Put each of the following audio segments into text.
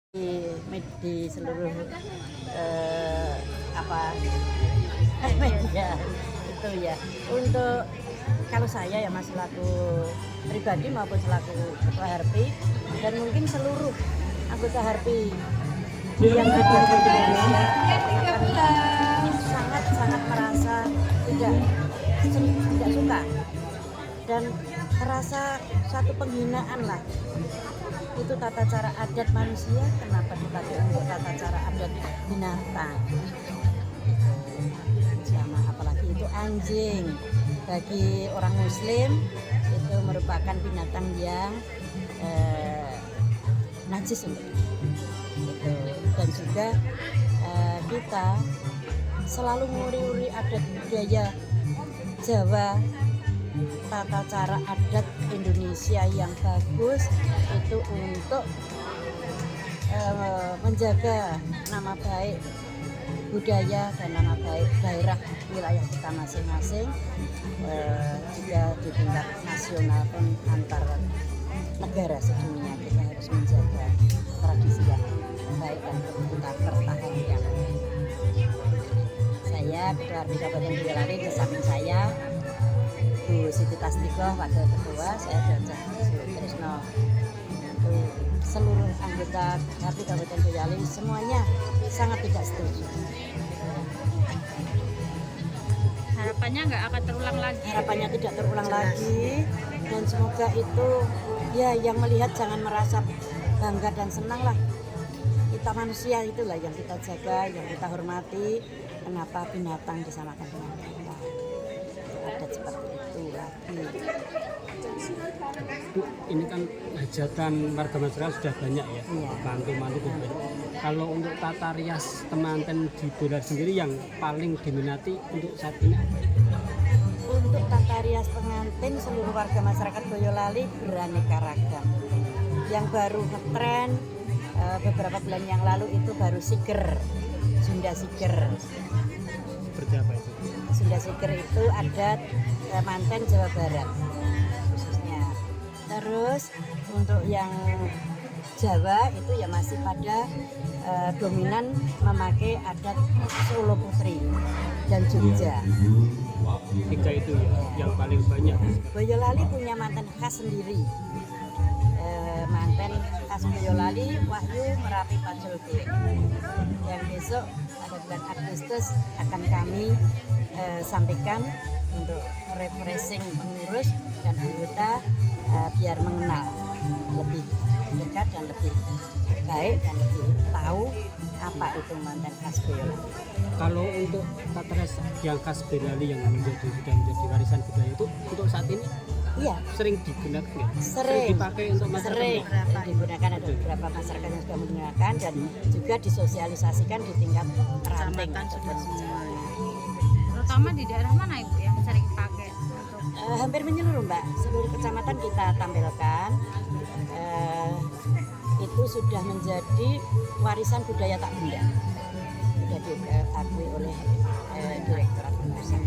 di seluruh apa media itu ya. Untuk kalau saya ya Mas selaku pribadi maupun selaku ketua HARPI dan mungkin seluruh anggota HARPI yang ada di Indonesia sangat merasa tidak suka dan terasa satu penghinaan lah. Itu tata cara adat manusia, kenapa dipakai untuk tata cara adat binatang? Sama apalagi itu anjing, bagi orang Muslim itu merupakan binatang yang najis untuk itu. Dan juga kita selalu nguri-uri adat budaya Jawa, tata cara adat Indonesia yang bagus itu untuk menjaga nama baik budaya dan nama baik daerah wilayah kita masing-masing, juga di tingkat nasional pun antar negara sedunia kita harus menjaga tradisi yang baik dan kita pertahankan. Saya Ketua HARPI Kabupaten Boyolali, di samping saya Bu Siti Tasdikoh, Wakil Ketua, saya Dr. Trisno. Untuk seluruh anggota HARPI Kabupaten Boyolali semuanya sangat tidak setuju. Harapannya nggak akan terulang lagi. Harapannya tidak terulang lagi, dan semoga itu ya yang melihat jangan merasa bangga dan senang lah. Kita manusia itulah yang kita jaga, yang kita hormati. Kenapa binatang disamakan dengan kita? Adat seperti itu lagi. Bu, ini kan hajatan warga masyarakat sudah banyak ya, Iya. bantu banyak. Kalau untuk tata rias temanten di Boyolali sendiri yang paling diminati untuk saat ini apa? Untuk tata rias pengantin seluruh warga masyarakat Boyolali beraneka ragam. Yang baru ngetren beberapa bulan yang lalu itu baru siger, Sunda siger. Seperti apa itu? Sunda siger itu adat manten Jawa Barat khususnya. Terus untuk yang Jawa itu ya masih pada dominan memakai adat Solo Putri dan Jogja. Tiga itu ya, yang paling banyak. Boyolali punya manten khas sendiri. Manten khas Boyolali, Wahyu Merapi Paculke. Yang besok pada bulan Agustus akan kami sampaikan untuk refreshing pengurus dan anggota biar mengenal lebih dekat dan lebih baik dan lebih tahu apa itu manten khas Boyolali. Kalau untuk tata rias yang khas Boyolali yang sudah menjadi warisan budaya itu untuk saat ini Iya, sering digunakan ya? sering Dipakai untuk masyarakat? sering digunakan, ada beberapa masyarakat yang sudah menggunakan dan juga disosialisasikan di tingkat ranting. Terutama di daerah mana Ibu yang sering pakai untuk Hampir menyeluruh Mbak, seluruh kecamatan kita tampilkan. Itu sudah menjadi warisan budaya tak benda, sudah diakui oleh Direktorat Pengurusan.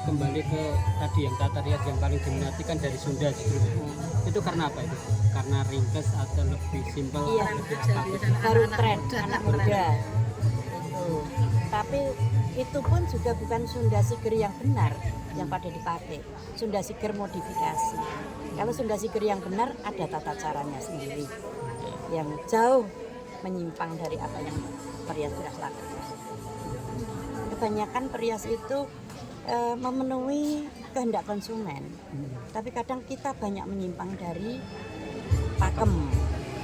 Kembali ke tadi yang tata rias yang paling diminati kan dari Sunda justru. Itu karena apa itu? Karena ringkas atau lebih simpel? Iya, lebih apa? baru tren anak muda itu. Tapi itu pun juga bukan Sunda Siger yang benar yang pada dipakai. Sunda Siger modifikasi. Kalau Sunda Siger yang benar ada tata caranya sendiri yang jauh menyimpang dari apa yang perias-perias lakukan. Kebanyakan perias itu memenuhi kehendak konsumen, tapi kadang kita banyak menyimpang dari pakem.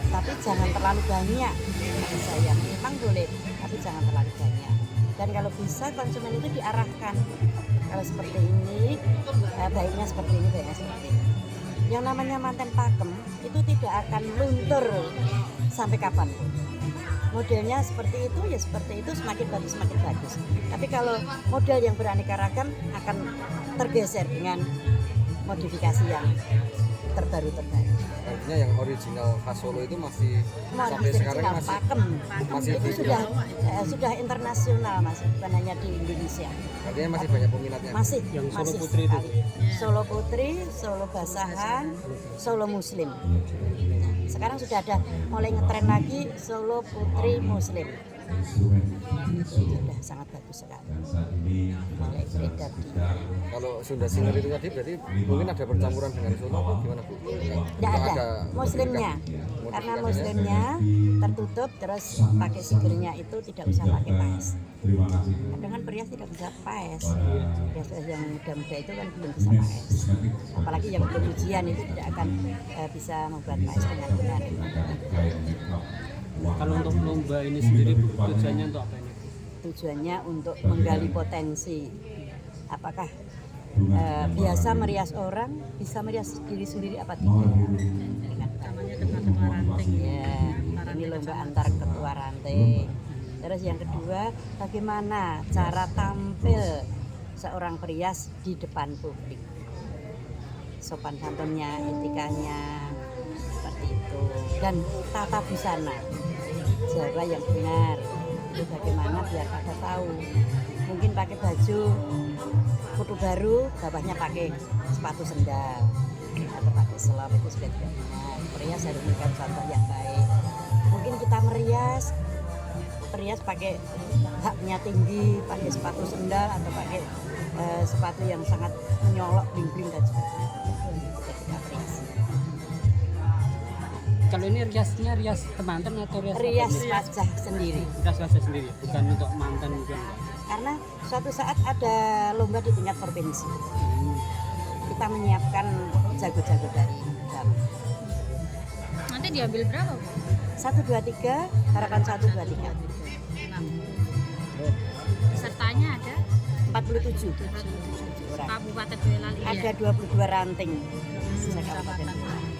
Tapi jangan terlalu banyak. Bagi saya menyimpang boleh, tapi jangan terlalu banyak. Dan kalau bisa konsumen itu diarahkan, kalau seperti ini baiknya seperti ini, baiknya seperti ini. Yang namanya manten pakem itu tidak akan luntur sampai kapanpun. Modelnya seperti itu ya seperti itu, semakin bagus. Tapi kalau model yang beraneka ragam akan tergeser dengan modifikasi yang terbaru. Artinya yang original khas Solo itu masih sampai sekarang masih pakem. masih Itu sudah internasional Mas, bukan hanya di Indonesia. artinya masih banyak peminatnya. Masih Yang Solo masih Putri itu? sekali. Solo Putri, Solo Basahan, Solo Muslim. Nah, Sekarang sudah ada mulai ngetren lagi Solo Putri Muslim. Sudah sangat bagus sekali. Mulai beredar di. Kalau Sunda Singer itu tadi berarti mungkin ada percampuran dengan Solo atau gimana Bu? Tidak ada muslimnya, karena muslimnya tertutup terus pakai sigirnya itu tidak usah pakai paes. Kadang kan perias tidak bisa paes, perias yang muda-muda itu kan belum bisa paes, apalagi yang belum ujian itu tidak akan bisa membuat paes dengan benar. Kalau untuk lomba ini sendiri Bu, tujuannya untuk apa ini? Tujuannya untuk menggali potensi, apakah biasa merias orang, bisa merias diri sendiri apa tidak. namanya ketua ranting. Ya, ini lomba antar ketua ranting. Terus yang kedua, bagaimana cara tampil seorang perias di depan publik, sopan santunnya, etikanya, seperti itu. Dan tata busana Jawa yang benar, itu bagaimana biar pada tahu. Mungkin pakai baju kudu baru, bawahnya pakai sepatu sendal atau pakai selop, itu sudah tidak benar. Perias harus memberikan contoh yang baik. Mungkin kita perias pakai haknya tinggi, pakai sepatu sendal atau pakai sepatu yang sangat menyolok, bling-bling dan sebagainya. Ketika perias. Kalau ini riasnya rias temanten atau rias Wajah sendiri. Rias wajah sendiri, bukan untuk mantan juga enggak. Karena suatu saat ada lomba di tingkat provinsi. Kita menyiapkan jago-jago dari dalam. Nanti diambil berapa Bu? 1, 2, 3, harapan 1, 2, 3. Pesertanya ada 47 orang. Kabupaten Boyolali. Ada 22 ranting. Se-Kabupaten Boyolali.